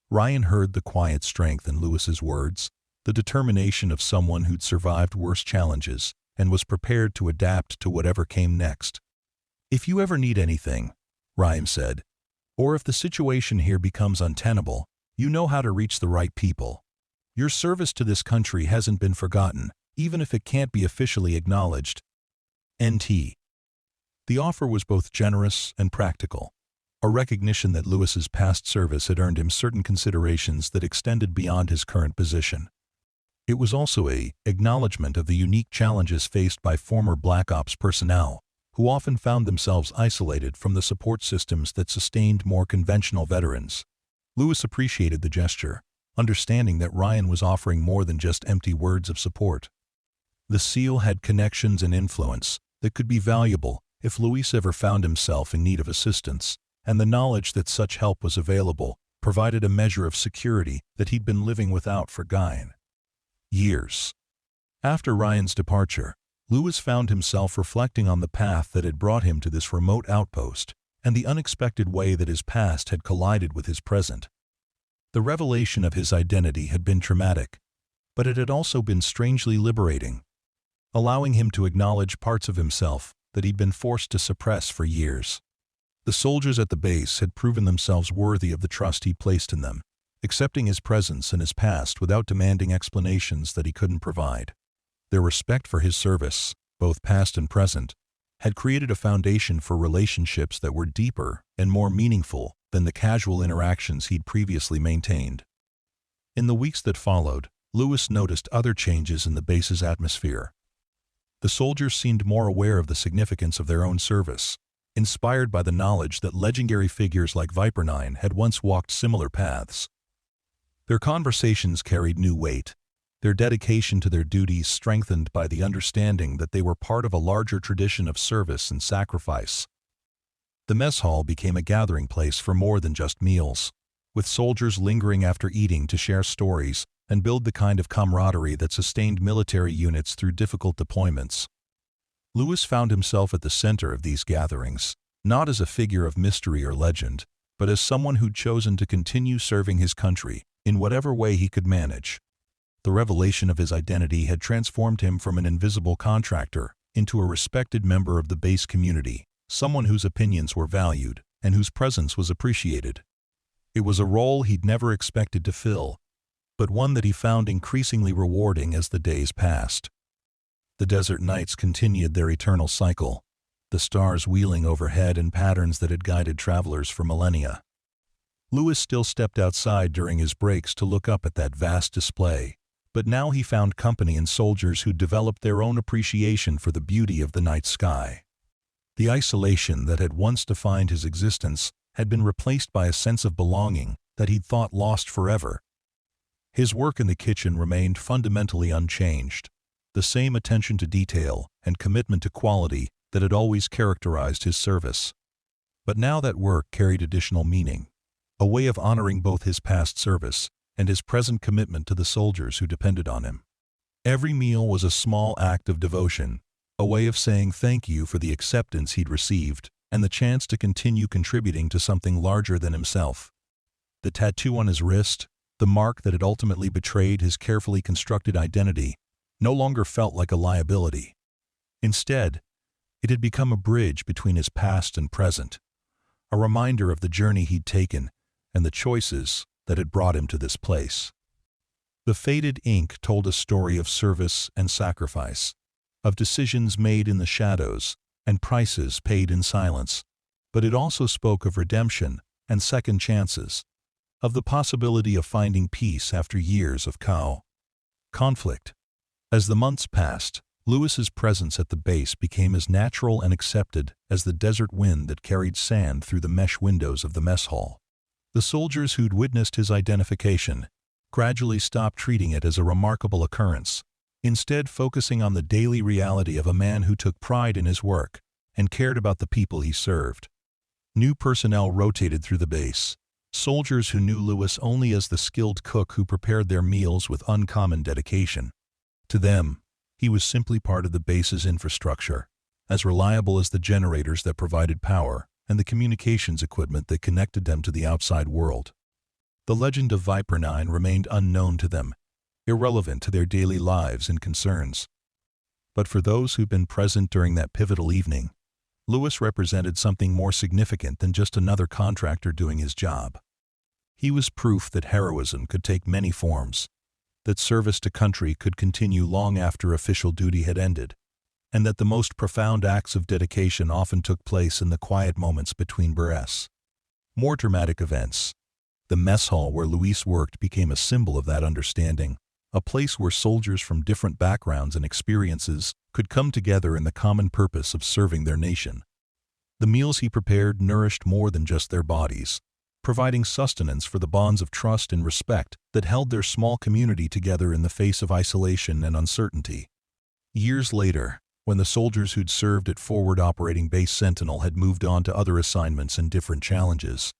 Ryan heard the quiet strength in Lewis's words, the determination of someone who'd survived worse challenges and was prepared to adapt to whatever came next. "If you ever need anything," Ryan said, "or if the situation here becomes untenable, you know how to reach the right people. Your service to this country hasn't been forgotten, even if it can't be officially acknowledged. NT." The offer was both generous and practical, a recognition that Lewis's past service had earned him certain considerations that extended beyond his current position. It was also an acknowledgement of the unique challenges faced by former Black Ops personnel, who often found themselves isolated from the support systems that sustained more conventional veterans. Lewis appreciated the gesture, understanding that Ryan was offering more than just empty words of support. The SEAL had connections and influence that could be valuable if Luis ever found himself in need of assistance, and the knowledge that such help was available provided a measure of security that he'd been living without for years. After Ryan's departure, Lewis found himself reflecting on the path that had brought him to this remote outpost and the unexpected way that his past had collided with his present. The revelation of his identity had been traumatic, but it had also been strangely liberating, allowing him to acknowledge parts of himself that he'd been forced to suppress for years. The soldiers at the base had proven themselves worthy of the trust he placed in them, accepting his presence and his past without demanding explanations that he couldn't provide. Their respect for his service, both past and present, had created a foundation for relationships that were deeper and more meaningful than the casual interactions he'd previously maintained. In the weeks that followed, Lewis noticed other changes in the base's atmosphere. The soldiers seemed more aware of the significance of their own service, inspired by the knowledge that legendary figures like Viper 9 had once walked similar paths. Their conversations carried new weight, their dedication to their duties strengthened by the understanding that they were part of a larger tradition of service and sacrifice. The mess hall became a gathering place for more than just meals, with soldiers lingering after eating to share stories and build the kind of camaraderie that sustained military units through difficult deployments. Lewis found himself at the center of these gatherings, not as a figure of mystery or legend, but as someone who'd chosen to continue serving his country in whatever way he could manage. The revelation of his identity had transformed him from an invisible contractor into a respected member of the base community, someone whose opinions were valued and whose presence was appreciated. It was a role he'd never expected to fill, but one that he found increasingly rewarding as the days passed. The desert nights continued their eternal cycle, the stars wheeling overhead in patterns that had guided travelers for millennia. Lewis still stepped outside during his breaks to look up at that vast display, but now he found company in soldiers who developed their own appreciation for the beauty of the night sky. The isolation that had once defined his existence had been replaced by a sense of belonging that he'd thought lost forever. His work in the kitchen remained fundamentally unchanged, the same attention to detail and commitment to quality that had always characterized his service. But now that work carried additional meaning, a way of honoring both his past service and his present commitment to the soldiers who depended on him. Every meal was a small act of devotion, a way of saying thank you for the acceptance he'd received and the chance to continue contributing to something larger than himself. The tattoo on his wrist, the mark that had ultimately betrayed his carefully constructed identity, no longer felt like a liability. Instead, it had become a bridge between his past and present, a reminder of the journey he'd taken and the choices that had brought him to this place. The faded ink told a story of service and sacrifice, of decisions made in the shadows and prices paid in silence, but it also spoke of redemption and second chances, of the possibility of finding peace after years of conflict. As the months passed, Lewis's presence at the base became as natural and accepted as the desert wind that carried sand through the mesh windows of the mess hall. The soldiers who'd witnessed his identification gradually stopped treating it as a remarkable occurrence, instead focusing on the daily reality of a man who took pride in his work and cared about the people he served. New personnel rotated through the base, soldiers who knew Lewis only as the skilled cook who prepared their meals with uncommon dedication. To them, he was simply part of the base's infrastructure, as reliable as the generators that provided power and the communications equipment that connected them to the outside world. The legend of Viper 9 remained unknown to them, irrelevant to their daily lives and concerns. But for those who'd been present during that pivotal evening, Lewis represented something more significant than just another contractor doing his job. He was proof that heroism could take many forms, that service to country could continue long after official duty had ended, and that the most profound acts of dedication often took place in the quiet moments between bursts. More dramatic events. The mess hall where Luis worked became a symbol of that understanding, a place where soldiers from different backgrounds and experiences could come together in the common purpose of serving their nation. The meals he prepared nourished more than just their bodies, providing sustenance for the bonds of trust and respect that held their small community together in the face of isolation and uncertainty. Years later, when the soldiers who'd served at Forward Operating Base Sentinel had moved on to other assignments and different challenges,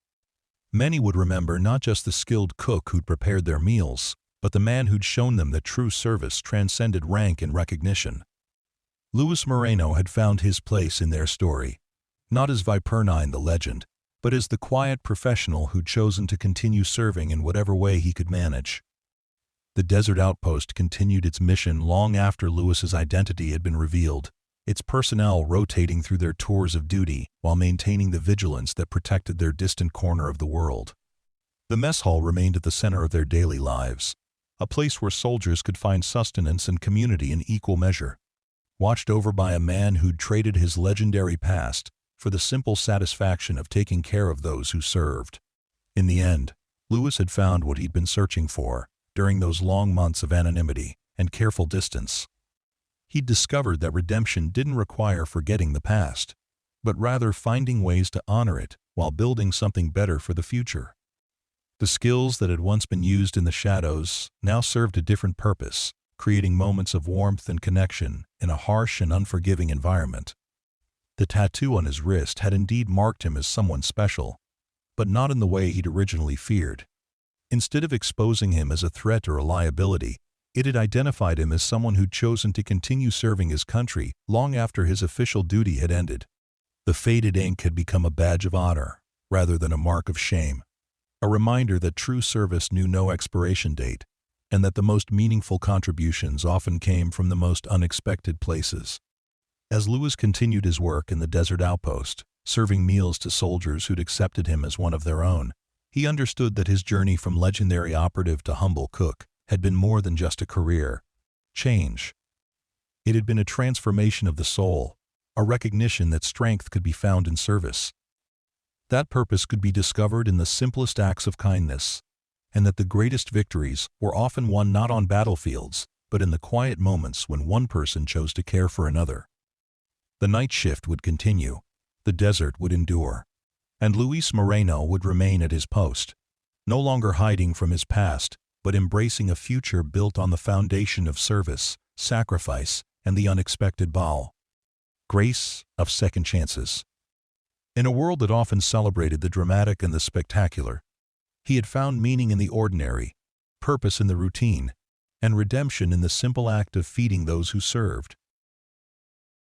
many would remember not just the skilled cook who'd prepared their meals, but the man who'd shown them that true service transcended rank and recognition. Luis Moreno had found his place in their story, not as Viper 9 the legend, but as the quiet professional who'd chosen to continue serving in whatever way he could manage. The desert outpost continued its mission long after Lewis's identity had been revealed, its personnel rotating through their tours of duty while maintaining the vigilance that protected their distant corner of the world. The mess hall remained at the center of their daily lives, a place where soldiers could find sustenance and community in equal measure. Watched over by a man who'd traded his legendary past for the simple satisfaction of taking care of those who served. In the end, Lewis had found what he'd been searching for during those long months of anonymity and careful distance. He'd discovered that redemption didn't require forgetting the past, but rather finding ways to honor it while building something better for the future. The skills that had once been used in the shadows now served a different purpose, creating moments of warmth and connection in a harsh and unforgiving environment. The tattoo on his wrist had indeed marked him as someone special, but not in the way he'd originally feared. Instead of exposing him as a threat or a liability, it had identified him as someone who'd chosen to continue serving his country long after his official duty had ended. The faded ink had become a badge of honor, rather than a mark of shame, a reminder that true service knew no expiration date, and that the most meaningful contributions often came from the most unexpected places. As Lewis continued his work in the desert outpost, serving meals to soldiers who'd accepted him as one of their own, he understood that his journey from legendary operative to humble cook had been more than just a career change. It had been a transformation of the soul, a recognition that strength could be found in service. That purpose could be discovered in the simplest acts of kindness, and that the greatest victories were often won not on battlefields, but in the quiet moments when one person chose to care for another. The night shift would continue, the desert would endure, and Luis Moreno would remain at his post, no longer hiding from his past, but embracing a future built on the foundation of service, sacrifice, and the unexpected grace of second chances. In a world that often celebrated the dramatic and the spectacular, he had found meaning in the ordinary, purpose in the routine, and redemption in the simple act of feeding those who served.